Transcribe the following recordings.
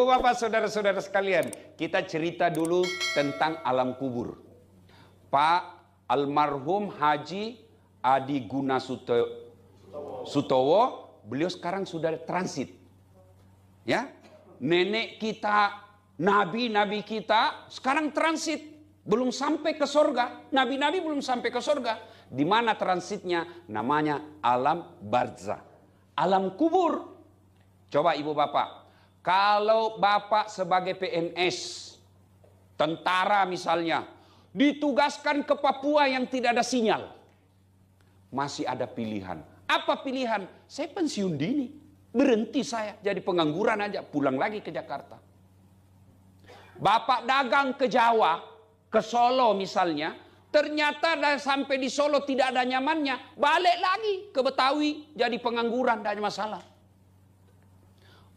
Ibu bapak saudara-saudara sekalian, kita cerita dulu tentang alam kubur. Pak almarhum Haji Adi Guna Sutowo, beliau sekarang sudah transit. Ya, nenek kita, nabi-nabi kita sekarang transit, belum sampai ke sorga. Nabi-nabi belum sampai ke sorga. Di mana transitnya? Namanya alam barzah, alam kubur. Coba ibu bapak, kalau bapak sebagai PNS, tentara misalnya, ditugaskan ke Papua yang tidak ada sinyal, masih ada pilihan. Apa pilihan? Saya pensiun dini, berhenti saya jadi pengangguran aja, pulang lagi ke Jakarta. Bapak dagang ke Jawa, ke Solo misalnya, ternyata sampai di Solo tidak ada nyamannya, balik lagi ke Betawi jadi pengangguran, tidak ada masalah.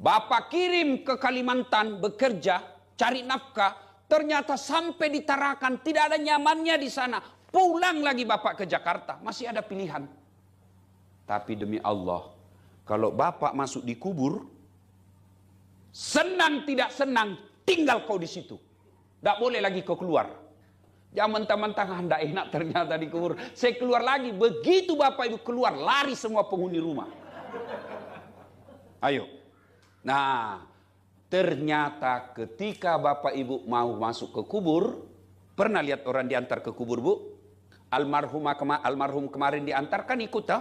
Bapak kirim ke Kalimantan bekerja, cari nafkah, ternyata sampai di Tarakan tidak ada nyamannya di sana, pulang lagi bapak ke Jakarta, masih ada pilihan. Tapi demi Allah, kalau bapak masuk di kubur, senang tidak senang, tinggal kau di situ, tidak boleh lagi kau keluar. Jangan mentang-mentang anda enak ternyata di kubur, saya keluar lagi. Begitu bapak ibu keluar, lari semua penghuni rumah. Ayo. Nah, ternyata ketika bapak ibu mau masuk ke kubur, pernah lihat orang diantar ke kubur, Bu? Almarhum kemarin diantarkan ikut, tak?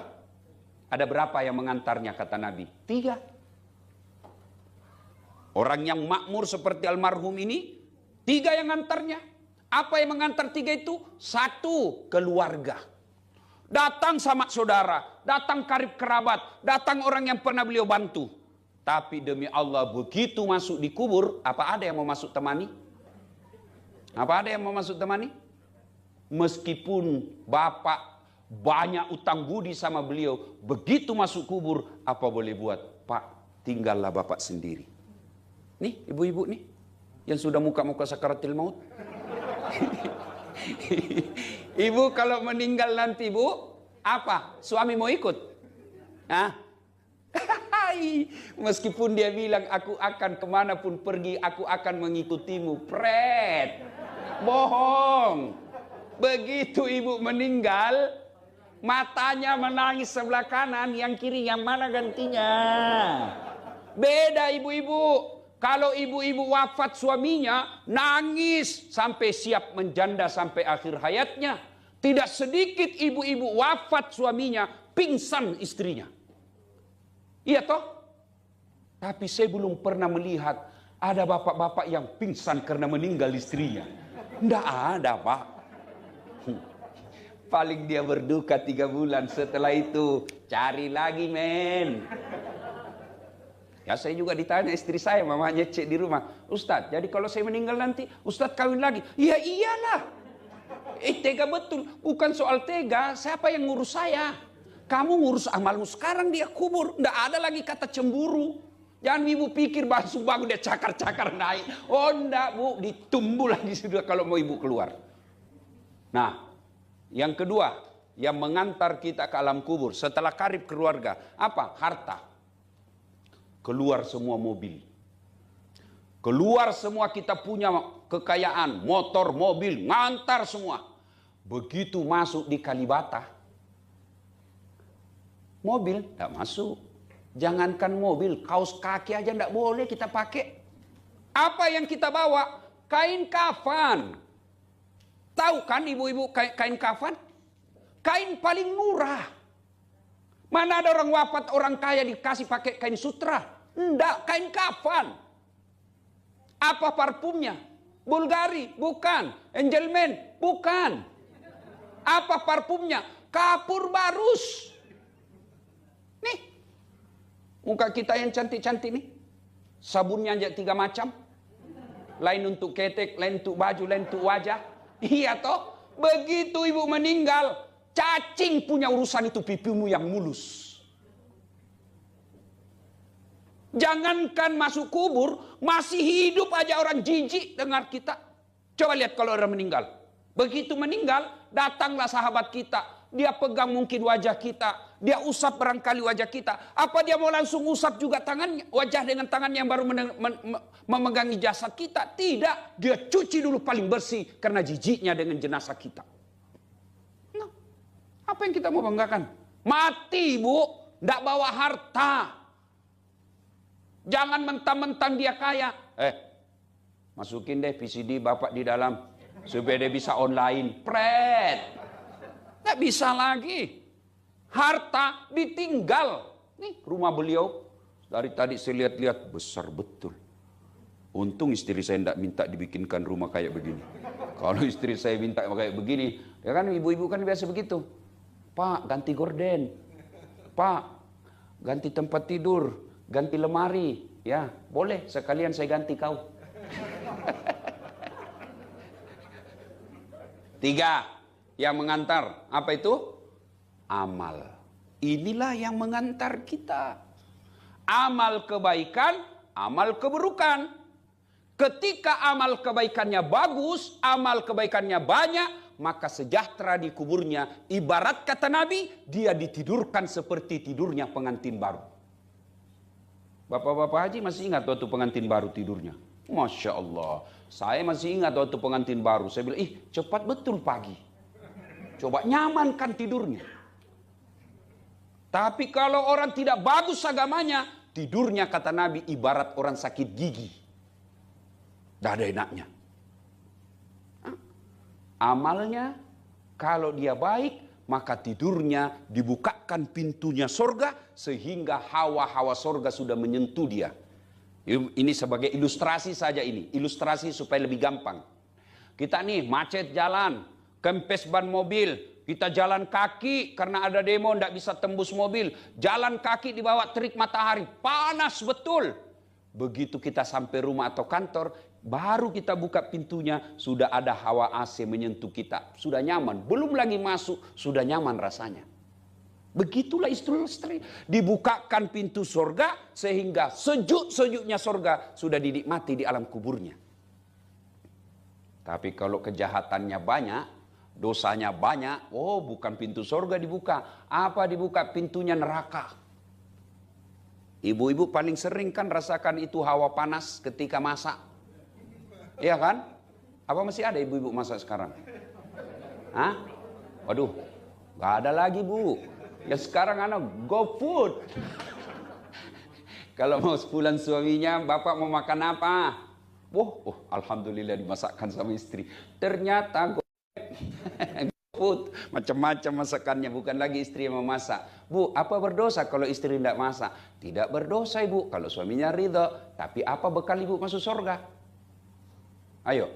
Ada berapa yang mengantarnya kata Nabi? 3. Orang yang makmur seperti almarhum ini, 3 yang ngantarnya. Apa yang mengantar 3 itu? 1, keluarga. Datang sama saudara, datang karib kerabat, datang orang yang pernah beliau bantu. Tapi demi Allah, begitu masuk di kubur, apa ada yang mau masuk temani? Apa ada yang mau masuk temani? Meskipun bapak banyak utang budi sama beliau, begitu masuk kubur, apa boleh buat? Pak, tinggallah bapak sendiri. Nih, ibu-ibu nih, yang sudah muka-muka sakaratil maut. Ibu kalau meninggal nanti, Bu, apa? Suami mau ikut? Hah? Meskipun dia bilang aku akan kemanapun pergi, aku akan mengikutimu, pret, bohong. Begitu ibu meninggal, matanya menangis sebelah kanan, yang kiri yang mana gantinya? Beda ibu-ibu. Kalau ibu-ibu wafat suaminya, nangis sampai siap menjanda sampai akhir hayatnya. Tidak sedikit ibu-ibu wafat suaminya, pingsan istrinya. Iya toh? Tapi saya belum pernah melihat ada bapak-bapak yang pingsan karena meninggal istrinya. Nggak ada, Pak. Paling dia berduka 3 bulan, setelah itu cari lagi, men. Ya saya juga ditanya istri saya, mamanya cek di rumah, Ustadz, jadi kalau saya meninggal nanti, Ustadz kawin lagi? Ya iyalah. Tega betul. Bukan soal tega, siapa yang ngurus saya? Kamu ngurus amalmu sekarang, dia kubur. Nggak ada lagi kata cemburu. Jangan ibu pikir basuh bangun dia cakar-cakar naik. Oh enggak, Bu, ditumbuh lagi sudah kalau mau ibu keluar. Nah, yang kedua, yang mengantar kita ke alam kubur setelah karib keluarga, apa? Harta. Keluar semua mobil. Keluar semua kita punya kekayaan, motor, mobil, ngantar semua. Begitu masuk di Kalibata, mobil tidak masuk. Jangankan mobil, kaos kaki aja tidak boleh kita pakai. Apa yang kita bawa? Kain kafan. Tahu kan ibu-ibu kain kafan? Kain paling murah. Mana ada orang wafat, orang kaya dikasih pakai kain sutra? Enggak, kain kafan. Apa parfumnya? Bulgari? Bukan. Angelman? Bukan. Apa parfumnya? Kapur barus. Nih, muka kita yang cantik-cantik nih, sabunnya aja 3 macam, lain untuk ketek, lain untuk baju, lain untuk wajah. Iya toh, begitu ibu meninggal, cacing punya urusan itu pipimu yang mulus. Jangankan masuk kubur, masih hidup aja orang jijik dengar kita. Coba lihat kalau orang meninggal. Begitu meninggal, datanglah sahabat kita. Dia pegang mungkin wajah kita. Dia usap barangkali wajah kita. Apa dia mau langsung usap juga tangannya, wajah dengan tangannya yang baru memegangi jasad kita? Tidak. Dia cuci dulu paling bersih karena jijiknya dengan jenazah kita. Nah, apa yang kita mau banggakan? Mati, Bu. Tidak bawa harta. Jangan mentang-mentang dia kaya. Masukin deh VCD Bapak di dalam. Supaya dia bisa online. Pret. Tidak bisa lagi. Harta ditinggal. Nih rumah beliau. Dari tadi saya lihat-lihat besar betul. Untung istri saya tidak minta dibikinkan rumah kayak begini. Kalau istri saya minta kayak begini. Ya kan ibu-ibu kan biasa begitu. Pak ganti gorden. Pak ganti tempat tidur. Ganti lemari. Ya boleh sekalian saya ganti kau. 3 yang mengantar. Apa itu? Amal. Inilah yang mengantar kita. Amal kebaikan, amal keburukan. Ketika amal kebaikannya bagus, amal kebaikannya banyak, maka sejahtera di kuburnya. Ibarat kata Nabi, dia ditidurkan seperti tidurnya pengantin baru. Bapak-bapak haji masih ingat waktu pengantin baru tidurnya? Masya Allah. Saya masih ingat waktu pengantin baru. Saya bilang, cepat betul pagi. Coba nyamankan tidurnya. Tapi kalau orang tidak bagus agamanya, tidurnya kata Nabi ibarat orang sakit gigi. Tidak ada enaknya. Amalnya, kalau dia baik, maka tidurnya dibukakan pintunya sorga, sehingga hawa-hawa sorga sudah menyentuh dia. Ini sebagai ilustrasi saja ini. Ilustrasi supaya lebih gampang. Kita nih macet jalan, kempes ban mobil. Kita jalan kaki karena ada demo tidak bisa tembus mobil. Jalan kaki di bawah terik matahari. Panas betul. Begitu kita sampai rumah atau kantor, baru kita buka pintunya, sudah ada hawa AC menyentuh kita. Sudah nyaman. Belum lagi masuk, sudah nyaman rasanya. Begitulah istri. Dibukakan pintu sorga sehingga sejuk-sejuknya sorga sudah dinikmati di alam kuburnya. Tapi kalau kejahatannya banyak, dosanya banyak, bukan pintu sorga dibuka. Apa dibuka? Pintunya neraka. Ibu-ibu paling sering kan rasakan itu hawa panas ketika masak. Iya kan? Apa masih ada ibu-ibu masak sekarang? Hah? Waduh, gak ada lagi Bu. Ya sekarang GoFood. Kalau mau sebulan suaminya, bapak mau makan apa? Alhamdulillah dimasakkan sama istri. Ternyata GoFood, macam-macam masakannya, bukan lagi istri yang memasak. Bu, apa berdosa kalau istri tidak masak? Tidak berdosa Ibu, kalau suaminya ridho. Tapi apa bekal Ibu masuk surga? Ayo,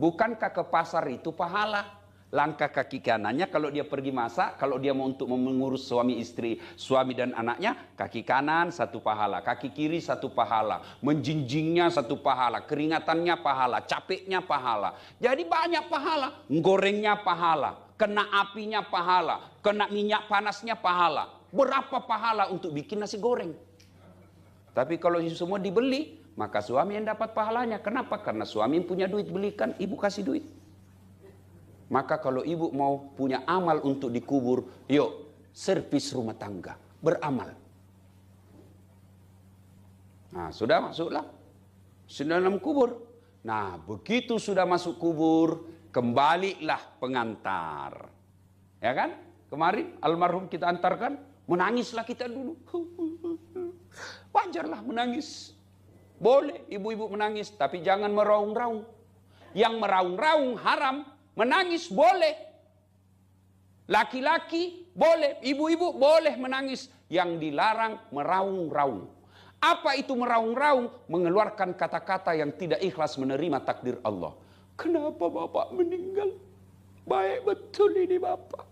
bukankah ke pasar itu pahala? Langkah kaki kanannya kalau dia pergi masak, kalau dia mau untuk mengurus suami istri, suami dan anaknya, kaki kanan 1 pahala, kaki kiri 1 pahala, menjinjingnya 1 pahala, keringatannya pahala, capeknya pahala. Jadi banyak pahala, gorengnya pahala, kena apinya pahala, kena minyak panasnya pahala. Berapa pahala untuk bikin nasi goreng? Tapi kalau itu semua dibeli, maka suami yang dapat pahalanya. Kenapa? Karena suami yang punya duit belikan, ibu kasih duit. Maka kalau ibu mau punya amal untuk dikubur, yuk servis rumah tangga, beramal. Nah sudah masuklah, sudah dalam kubur. Nah begitu sudah masuk kubur, kembalilah pengantar. Ya kan? Kemarin almarhum kita antarkan, menangislah kita dulu. Wajarlah menangis. Boleh ibu-ibu menangis, tapi jangan meraung-raung. Yang meraung-raung haram. Menangis boleh. Laki-laki boleh. Ibu-ibu boleh menangis. Yang dilarang meraung-raung. Apa itu meraung-raung? Mengeluarkan kata-kata yang tidak ikhlas menerima takdir Allah. Kenapa Bapak meninggal? Baik betul ini Bapak.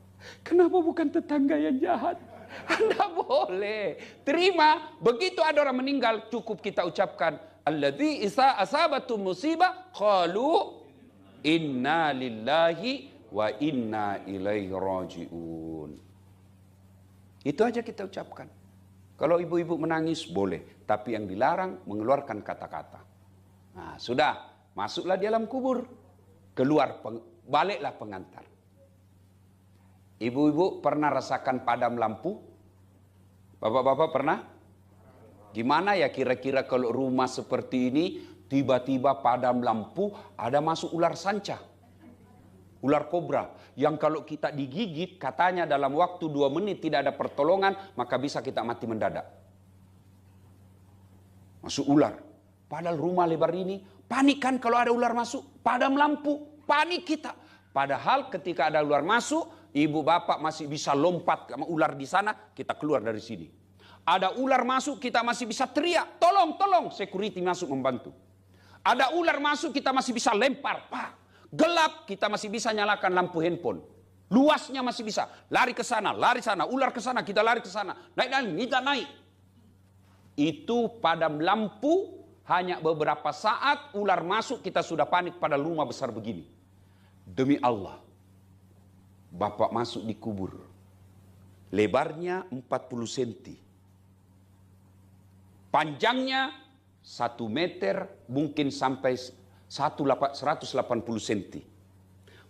Kenapa bukan tetangga yang jahat? Anda boleh. Terima. Begitu ada orang meninggal, cukup kita ucapkan. Alladzi isa asabatu musibah. Qalu inna lillahi wa inna ilaihi raji'un. Itu aja kita ucapkan. Kalau ibu-ibu menangis boleh, tapi yang dilarang mengeluarkan kata-kata. Nah, sudah, masuklah di alam kubur. Keluar, baliklah pengantar. Ibu-ibu pernah rasakan padam lampu? Bapak-bapak pernah? Gimana ya kira-kira kalau rumah seperti ini tiba-tiba padam lampu, ada masuk ular sanca, ular kobra, yang kalau kita digigit katanya dalam waktu 2 menit tidak ada pertolongan, maka bisa kita mati mendadak. Masuk ular. Padahal rumah lebar ini, panik kan kalau ada ular masuk, padam lampu, panik kita. Padahal ketika ada ular masuk, ibu bapak masih bisa lompat sama ular di sana, kita keluar dari sini. Ada ular masuk, kita masih bisa teriak, tolong, tolong, security masuk membantu. Ada ular masuk, kita masih bisa lempar, Pak. Gelap, kita masih bisa nyalakan lampu handphone. Luasnya masih bisa, lari ke sana, lari sana, ular ke sana, kita lari ke sana. Naik, kita naik. Itu padam lampu, hanya beberapa saat ular masuk, kita sudah panik pada rumah besar begini. Demi Allah, bapak masuk di kubur. Lebarnya 40 cm. Panjangnya 1 meter, mungkin sampai 180 cm.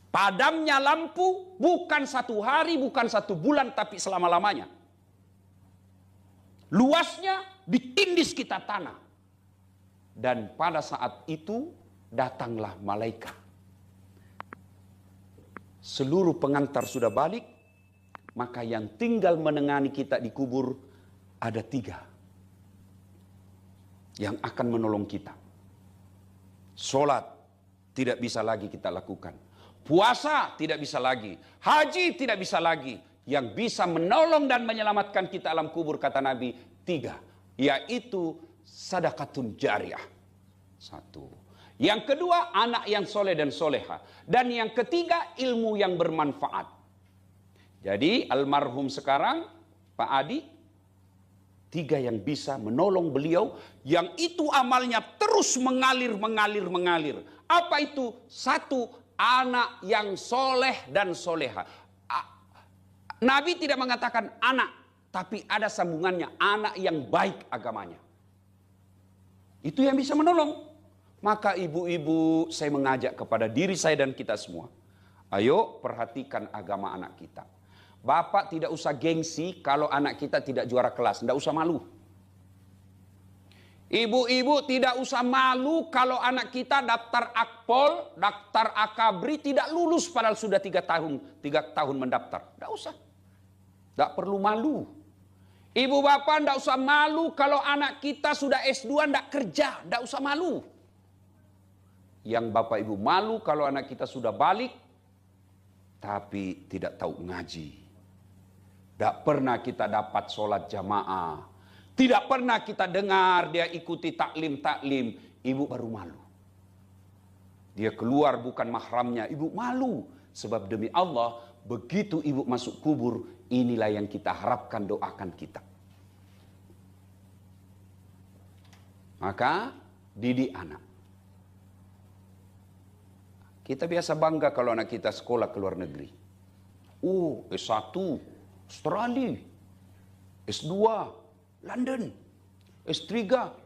Padamnya lampu bukan 1 hari, bukan 1 bulan, tapi selama-lamanya. Luasnya ditindis kita tanah. Dan pada saat itu datanglah malaikat. Seluruh pengantar sudah balik, maka yang tinggal menengani kita di kubur ada 3. Yang akan menolong kita. Sholat tidak bisa lagi kita lakukan. Puasa tidak bisa lagi. Haji tidak bisa lagi. Yang bisa menolong dan menyelamatkan kita alam kubur, kata Nabi, 3. Yaitu sadaqatun jariyah. 1. Yang kedua, anak yang soleh dan soleha. Dan yang ketiga, ilmu yang bermanfaat. Jadi almarhum sekarang, Pak Adi, 3 yang bisa menolong beliau, yang itu amalnya terus mengalir. Apa itu? 1, anak yang soleh dan soleha. Nabi tidak mengatakan anak, tapi ada sambungannya, anak yang baik agamanya. Itu yang bisa menolong. Maka ibu-ibu, saya mengajak kepada diri saya dan kita semua, ayo perhatikan agama anak kita. Bapak tidak usah gengsi kalau anak kita tidak juara kelas. Tidak usah malu. Ibu-ibu tidak usah malu kalau anak kita daftar akpol, daftar akabri tidak lulus padahal sudah 3 tahun mendaftar. Tidak usah. Tidak perlu malu. Ibu bapak tidak usah malu kalau anak kita sudah S2 tidak kerja. Tidak usah malu. Yang bapak ibu malu kalau anak kita sudah balik tapi tidak tahu ngaji. Tidak pernah kita dapat sholat jamaah. Tidak pernah kita dengar dia ikuti taklim. Ibu baru malu. Dia keluar bukan mahramnya. Ibu malu. Sebab demi Allah, begitu ibu masuk kubur, inilah yang kita harapkan, doakan kita. Maka didik anak. Kita biasa bangga kalau anak kita sekolah ke luar negeri. S1 Australia, S2 London, S3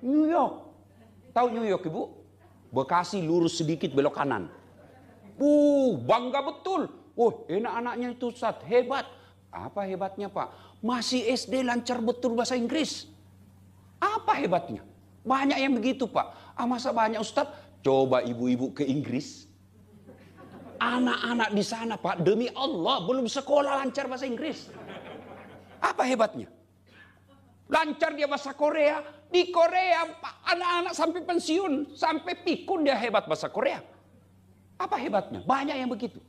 New York. Tahu New York ibu? Bekasi lurus sedikit belok kanan. Bangga betul. Enak anaknya itu Ustaz, hebat. Apa hebatnya Pak? Masih SD lancar betul bahasa Inggris. Apa hebatnya? Banyak yang begitu Pak. Masa banyak Ustaz? Coba ibu-ibu ke Inggris. Anak-anak di sana Pak, demi Allah belum sekolah lancar bahasa Inggris. Apa hebatnya? Lancar dia bahasa Korea. Di Korea anak-anak sampai pensiun, sampai pikun dia hebat bahasa Korea. Apa hebatnya? Banyak yang begitu.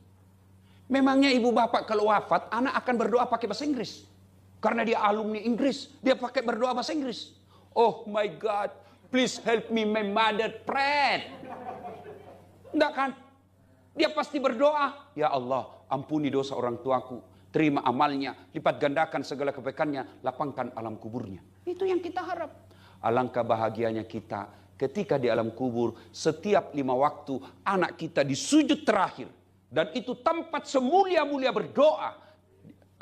Memangnya ibu bapak kalau wafat, anak akan berdoa pakai bahasa Inggris. Karena dia alumni Inggris, dia pakai berdoa bahasa Inggris. Oh my God, please help me, my mother prayed. Enggak kan? Dia pasti berdoa, ya Allah, ampuni dosa orang tuaku, terima amalnya, lipat gandakan segala kebaikannya, lapangkan alam kuburnya. Itu yang kita harap. Alangkah bahagianya kita ketika di alam kubur, setiap 5 waktu anak kita di sujud terakhir. Dan itu tempat semulia-mulia berdoa.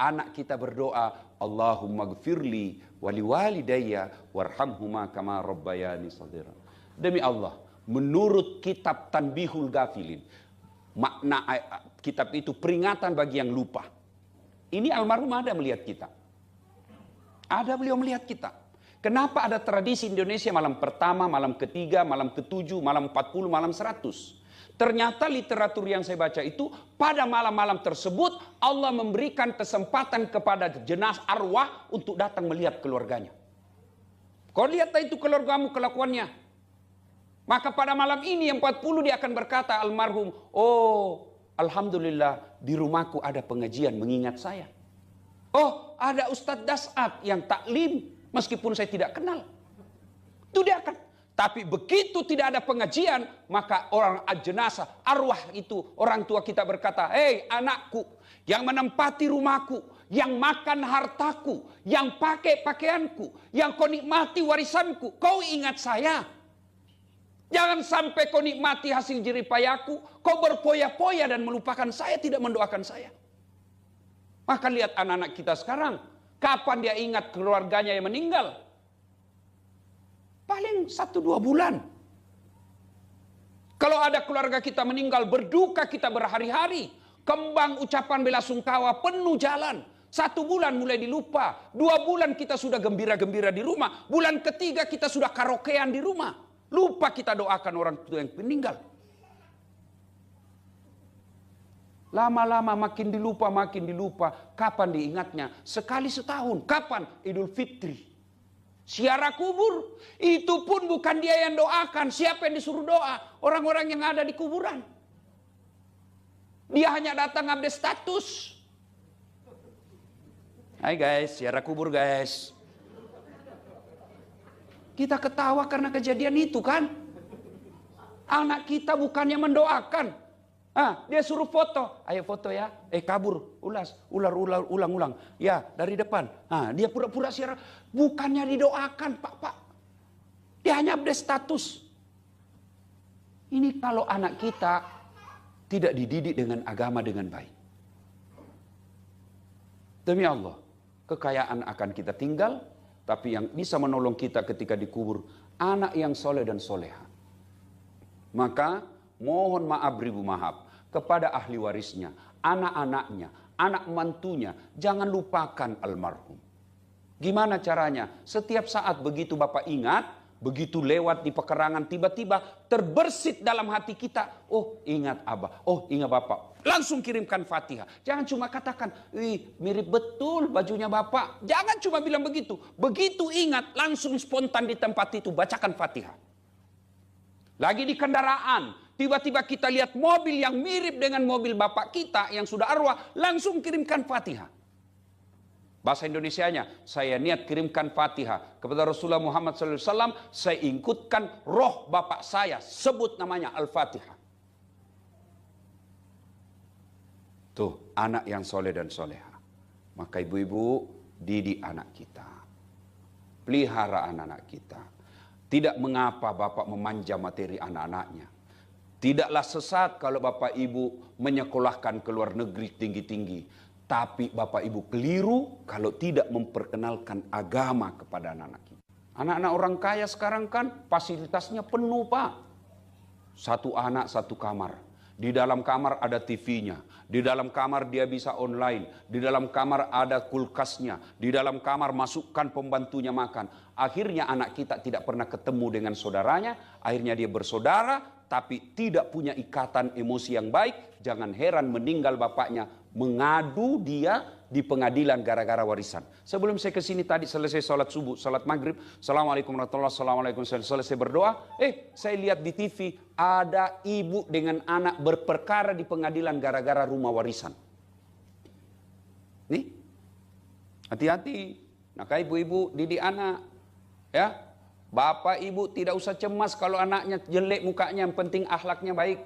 Anak kita berdoa, Allahumma gfirli wali walidayya warhamhuma kama rabbayani shaghira. Demi Allah, menurut kitab Tanbihul Ghafilin, makna kitab itu peringatan bagi yang lupa. Ini almarhum ada melihat kita. Ada beliau melihat kita. Kenapa ada tradisi Indonesia malam pertama, malam ketiga, malam ketujuh, malam 40, malam 100? Ternyata literatur yang saya baca itu pada malam-malam tersebut Allah memberikan kesempatan kepada jenazah arwah untuk datang melihat keluarganya. Kau lihat itu keluargamu kelakuannya. Maka pada malam ini yang 40 dia akan berkata almarhum, oh alhamdulillah di rumahku ada pengajian mengingat saya. Oh ada Ustadz Dasat yang taklim meskipun saya tidak kenal. Itu dia akan. Tapi begitu tidak ada pengajian, maka orang jenazah, arwah itu, orang tua kita berkata, hei anakku, yang menempati rumahku, yang makan hartaku, yang pakai pakaianku, yang kau nikmati warisanku, kau ingat saya. Jangan sampai kau nikmati hasil jeripayahku, kau berpoya-poya dan melupakan saya, tidak mendoakan saya. Maka lihat anak-anak kita sekarang, kapan dia ingat keluarganya yang meninggal? Paling 1-2 bulan. Kalau ada keluarga kita meninggal, berduka kita berhari-hari. Kembang ucapan bela sungkawa penuh jalan. 1 bulan mulai dilupa. 2 bulan kita sudah gembira-gembira di rumah. Bulan ketiga kita sudah karaokean di rumah. Lupa kita doakan orang tua yang meninggal. Lama-lama makin dilupa. Kapan diingatnya? Sekali setahun. Kapan? Idul Fitri. Ziarah kubur, itu pun bukan dia yang doakan. Siapa yang disuruh doa? Orang-orang yang ada di kuburan. Dia hanya datang update status. Hai guys, ziarah kubur guys. Kita ketawa karena kejadian itu kan. Anak kita bukannya mendoakan. Dia suruh foto. Ayo foto ya. Kabur. Ulang. Ya, dari depan. Dia pura-pura siaran. Bukannya didoakan, Pak. Dia hanya update status. Ini kalau anak kita tidak dididik dengan agama dengan baik. Demi Allah, kekayaan akan kita tinggal. Tapi yang bisa menolong kita ketika dikubur, anak yang soleh dan soleha. Maka mohon maaf ribu maaf kepada ahli warisnya, anak-anaknya, anak mantunya, jangan lupakan almarhum. Gimana caranya? Setiap saat begitu Bapak ingat, begitu lewat di pekerangan tiba-tiba terbersit dalam hati kita, oh ingat Abah, oh ingat Bapak. Langsung kirimkan Fatihah. Jangan cuma katakan, mirip betul bajunya Bapak. Jangan cuma bilang begitu. Begitu ingat, langsung spontan di tempat itu bacakan Fatihah. Lagi di kendaraan, tiba-tiba kita lihat mobil yang mirip dengan mobil bapak kita yang sudah arwah, langsung kirimkan Fatihah. Bahasa Indonesianya, saya niat kirimkan Fatihah kepada Rasulullah Muhammad SAW, saya ikutkan roh bapak saya, sebut namanya Al-Fatihah. Tuh, anak yang soleh dan soleha. Maka ibu-ibu, didik anak kita. Pelihara anak-anak kita. Tidak mengapa Bapak memanja materi anak-anaknya. Tidaklah sesat kalau Bapak Ibu menyekolahkan ke luar negeri tinggi-tinggi. Tapi Bapak Ibu keliru kalau tidak memperkenalkan agama kepada anak-anak kita. Anak-anak orang kaya sekarang kan fasilitasnya penuh Pak. 1 anak 1 kamar. Di dalam kamar ada TV-nya. Di dalam kamar dia bisa online. Di dalam kamar ada kulkasnya. Di dalam kamar masukkan pembantunya makan. Akhirnya anak kita tidak pernah ketemu dengan saudaranya. Akhirnya dia bersaudara tapi tidak punya ikatan emosi yang baik. Jangan heran meninggal bapaknya. Mengadu dia di pengadilan gara-gara warisan. Sebelum saya ke sini tadi selesai sholat subuh, sholat maghrib. Assalamualaikum warahmatullahi wabarakatuh. Selesai berdoa. Saya lihat di TV ada ibu dengan anak berperkara di pengadilan gara-gara rumah warisan. Nih, hati-hati. Maka ibu-ibu didik anak. Ya, bapak ibu tidak usah cemas kalau anaknya jelek mukanya. Yang penting akhlaknya baik.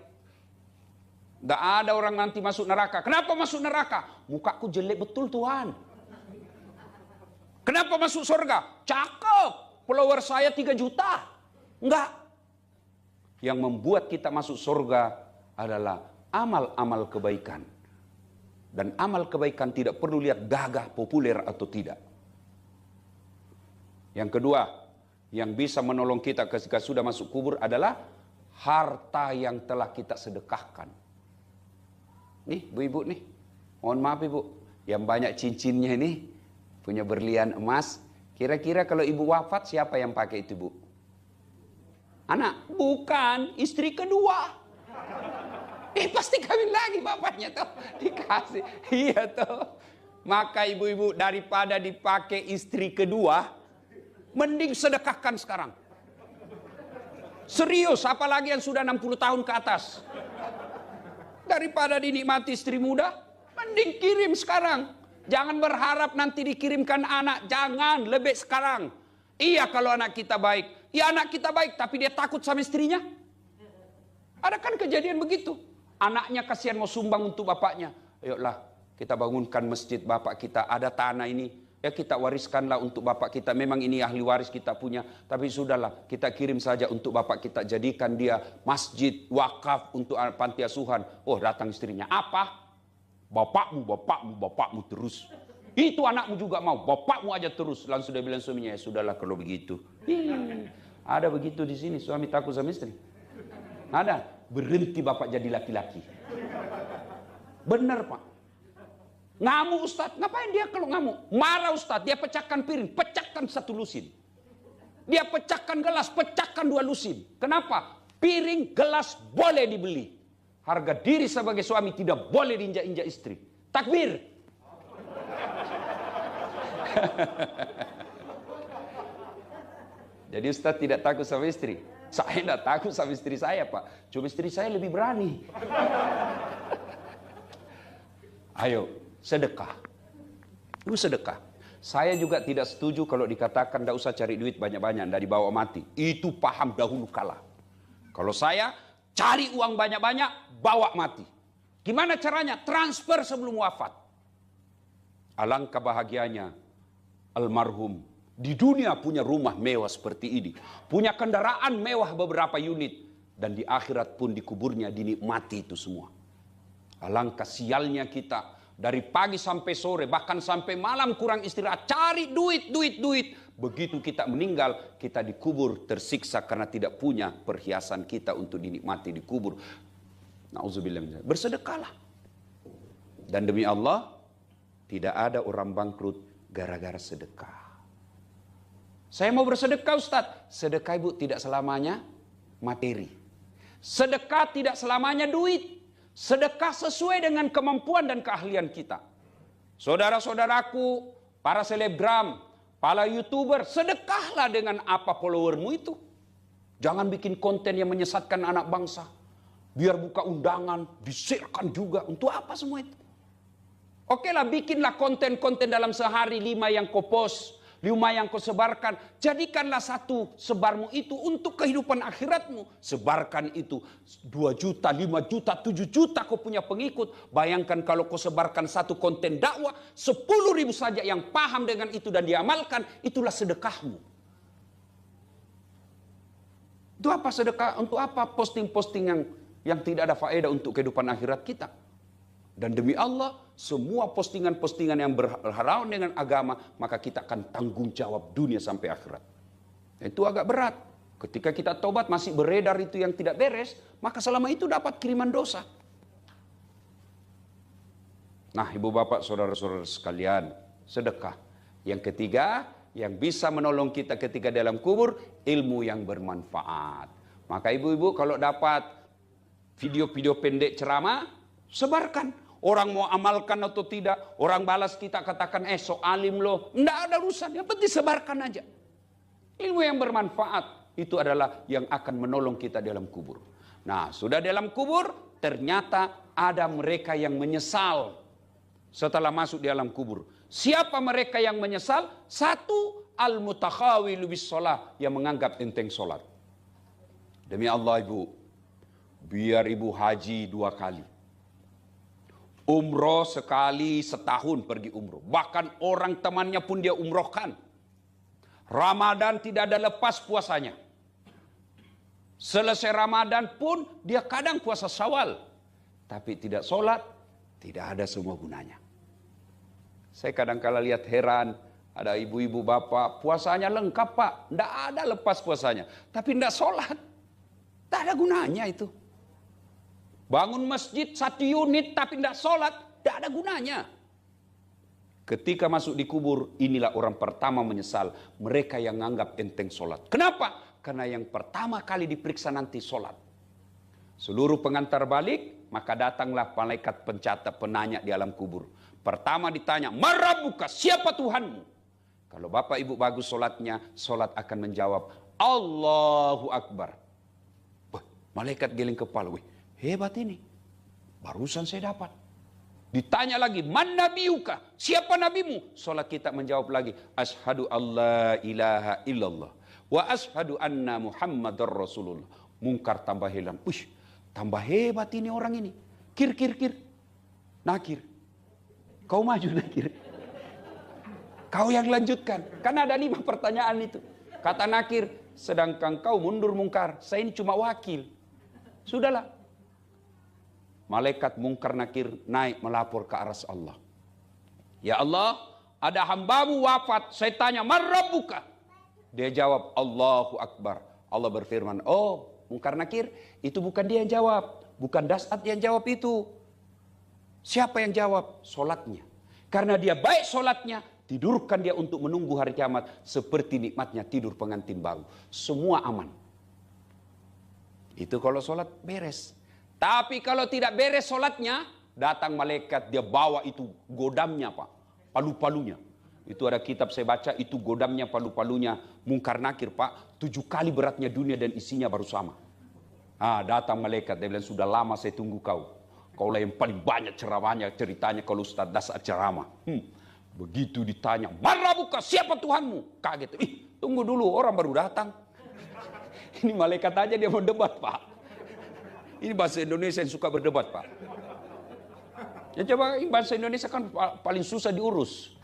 Gak ada orang nanti masuk neraka. Kenapa masuk neraka? Mukaku jelek betul Tuhan. Kenapa masuk surga? Cakep. Follower saya 3 juta. Enggak. Yang membuat kita masuk surga adalah amal-amal kebaikan. Dan amal kebaikan tidak perlu lihat gagah, populer atau tidak. Yang kedua, yang bisa menolong kita ketika sudah masuk kubur adalah harta yang telah kita sedekahkan. Nih, ibu-ibu nih. Mohon maaf ibu, yang banyak cincinnya ini punya berlian emas, Kira-kira kalau ibu wafat siapa yang pakai itu, Bu? Anak? Bukan, istri kedua. Pasti kawin lagi bapaknya tuh. Dikasih. Iya tuh. Maka ibu-ibu daripada dipakai istri kedua, mending sedekahkan sekarang. Serius, apalagi yang sudah 60 tahun ke atas. Daripada dinikmati istri muda, mending kirim sekarang. Jangan berharap nanti dikirimkan anak. Jangan, lebih sekarang. Iya kalau anak kita baik. Ya anak kita baik, tapi dia takut sama istrinya. Ada kan kejadian begitu. Anaknya kasihan mau sumbang untuk bapaknya. Ayolah, kita bangunkan masjid bapak kita. Ada tanah ini. Ya kita wariskanlah untuk bapak kita. Memang ini ahli waris kita punya. Tapi sudahlah, kita kirim saja untuk bapak kita. Jadikan dia masjid, wakaf untuk panti asuhan. Oh, datang istrinya. Apa? Bapakmu terus. Itu anakmu juga mau. Bapakmu aja terus. Langsung dia bilang suaminya, ya sudahlah kalau begitu. Ada begitu di sini. Suami takut sama istri. Ada. Berhenti bapak jadi laki-laki. Benar, Pak. Ngamuk Ustadz, ngapain dia kalau ngamuk? Marah Ustadz, dia pecahkan piring, pecahkan 1 lusin. Dia pecahkan gelas, pecahkan 2 lusin. Kenapa? Piring, gelas boleh dibeli. Harga diri sebagai suami tidak boleh diinjak-injak istri. Takbir. Jadi Ustadz tidak takut sama istri. Saya tidak takut sama istri saya, Pak. Cuma istri saya lebih berani. Ayo. Sedekah. Itu sedekah. Saya juga tidak setuju kalau dikatakan tidak usah cari duit banyak-banyak, tidak dibawa mati. Itu paham dahulu kala. Kalau saya cari uang banyak-banyak, bawa mati. Gimana caranya? Transfer sebelum wafat. Alangkah bahagianya almarhum di dunia punya rumah mewah seperti ini. Punya kendaraan mewah beberapa unit. Dan di akhirat pun di kuburnya dinikmati itu semua. Alangkah sialnya kita. Dari pagi sampai sore, bahkan sampai malam kurang istirahat. Cari duit. Begitu kita meninggal, kita dikubur tersiksa karena tidak punya perhiasan kita untuk dinikmati di kubur. Nauzubillah. Bersedekahlah. Dan demi Allah, tidak ada orang bangkrut gara-gara sedekah. Saya mau bersedekah Ustadz. Sedekah ibu tidak selamanya materi. Sedekah tidak selamanya duit. Sedekah sesuai dengan kemampuan dan keahlian kita. Saudara-saudaraku, para selebgram, para YouTuber, sedekahlah dengan apa followermu itu. Jangan bikin konten yang menyesatkan anak bangsa. Biar buka undangan, di-share-kan juga. Untuk apa semua itu? Oke lah, bikinlah konten-konten dalam sehari 5 yang kau post. 5 yang kau sebarkan, jadikanlah 1 sebarmu itu untuk kehidupan akhiratmu. Sebarkan itu 2 juta, 5 juta, 7 juta kau punya pengikut. Bayangkan kalau kau sebarkan 1 konten dakwah, 10.000 saja yang paham dengan itu dan diamalkan, itulah sedekahmu. Itu apa sedekah? Untuk apa posting-posting yang tidak ada faedah untuk kehidupan akhirat kita? Dan demi Allah, semua postingan-postingan yang berhalangan dengan agama, maka kita akan tanggung jawab dunia sampai akhirat. Itu agak berat. Ketika kita tobat masih beredar itu yang tidak beres, maka selama itu dapat kiriman dosa. Nah, ibu bapak, saudara-saudara sekalian, sedekah. Yang ketiga, yang bisa menolong kita ketika dalam kubur, ilmu yang bermanfaat. Maka ibu-ibu kalau dapat video-video pendek ceramah, sebarkan. Orang mau amalkan atau tidak, orang balas kita katakan, so alim loh. Tidak ada urusan, yang penting sebarkan aja. Ilmu yang bermanfaat, itu adalah yang akan menolong kita dalam kubur. Nah, sudah dalam kubur, ternyata ada mereka yang menyesal setelah masuk di alam kubur. Siapa mereka yang menyesal? 1, al-mutakhawilu bis shalah, yang menganggap enteng sholat. Demi Allah ibu, biar ibu haji 2 kali. Umroh sekali setahun pergi umroh. Bahkan orang temannya pun dia umrohkan. Ramadan tidak ada lepas puasanya. Selesai Ramadan pun dia kadang puasa Syawal. Tapi tidak sholat, tidak ada semua gunanya. Saya kadang-kala lihat heran. Ada ibu-ibu bapak, puasanya lengkap pak. Tidak ada lepas puasanya. Tapi tidak sholat. Tidak ada gunanya itu. Bangun masjid 1 unit tapi tidak sholat, tidak ada gunanya. Ketika masuk di kubur, inilah orang pertama menyesal. Mereka yang menganggap enteng sholat. Kenapa? Karena yang pertama kali diperiksa nanti sholat. Seluruh pengantar balik, maka datanglah malaikat pencatat penanya di alam kubur. Pertama ditanya, "Marabuka, siapa Tuhanmu?" Kalau bapak ibu bagus sholatnya, sholat akan menjawab, "Allahu Akbar." Wah, malaikat geleng kepala, wih, hebat ini. Barusan saya dapat. Ditanya lagi, "Man nabiyuka?" Siapa nabimu? Sholat kita menjawab lagi, "Ashhadu alla ilaha illallah wa ashhadu anna Muhammadar Rasulullah." Mungkar tambah heran. Wih, tambah hebat ini orang ini. Kir. Nakir. Kau maju Nakir. Kau yang lanjutkan. Kan ada 5 pertanyaan itu. Kata Nakir, sedangkan kau mundur Mungkar. Saya ini cuma wakil. Sudahlah. Malaikat Mungkar Nakir naik melapor ke aras Allah. "Ya Allah, ada hambamu wafat. Saya tanya, man rabbuka?" Dia jawab, "Allahu Akbar." Allah berfirman, "Oh, Mungkar Nakir, itu bukan dia yang jawab. Bukan Dasat yang jawab itu. Siapa yang jawab? Solatnya. Karena dia baik solatnya, tidurkan dia untuk menunggu hari kiamat. Seperti nikmatnya tidur pengantin baru. Semua aman." Itu kalau solat beres. Tapi kalau tidak beres solatnya, datang malaikat, dia bawa itu godamnya Pak. Palu-palunya. Itu ada kitab saya baca, itu godamnya, palu-palunya Mungkar Nakir Pak. 7 kali beratnya dunia dan isinya baru sama. Datang malaikat, dia bilang, "Sudah lama saya tunggu kau. Kaulah yang paling banyak ceramahnya, ceritanya kalau Ustaz Dasat ceramah." Begitu ditanya, "Marabuka, siapa Tuhanmu?" Kaget. Tunggu dulu, orang baru datang. Ini malaikat aja dia mau debat Pak. Ini bahasa Indonesia yang suka berdebat Pak. Ya coba, ini bahasa Indonesia kan paling susah diurus.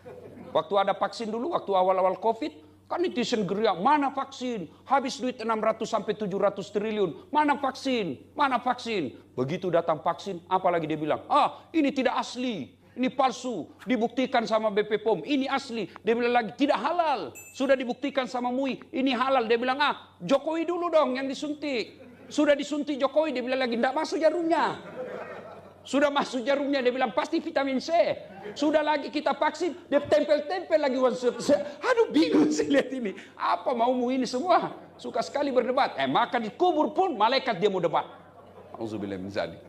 Waktu ada vaksin dulu, waktu awal-awal COVID, kan netizen geria, "Mana vaksin? Habis duit 600 sampai 700 triliun. Mana vaksin? Mana vaksin?" Begitu datang vaksin, apalagi dia bilang, "Ini tidak asli. Ini palsu. Dibuktikan sama BP POM. Ini asli." Dia bilang lagi, "Tidak halal. Sudah dibuktikan sama MUI. Ini halal." Dia bilang, "Jokowi dulu dong yang disuntik." Sudah disuntik Jokowi, dia bilang lagi, "Tidak masuk jarumnya." Sudah masuk jarumnya, dia bilang, "Pasti vitamin C." Sudah lagi kita vaksin, dia tempel-tempel lagi. Aduh, bingung saya lihat ini. Apa maumu ini semua? Suka sekali berdebat. Maka dikubur pun malaikat dia mau debat. Auzubillah min dzalik.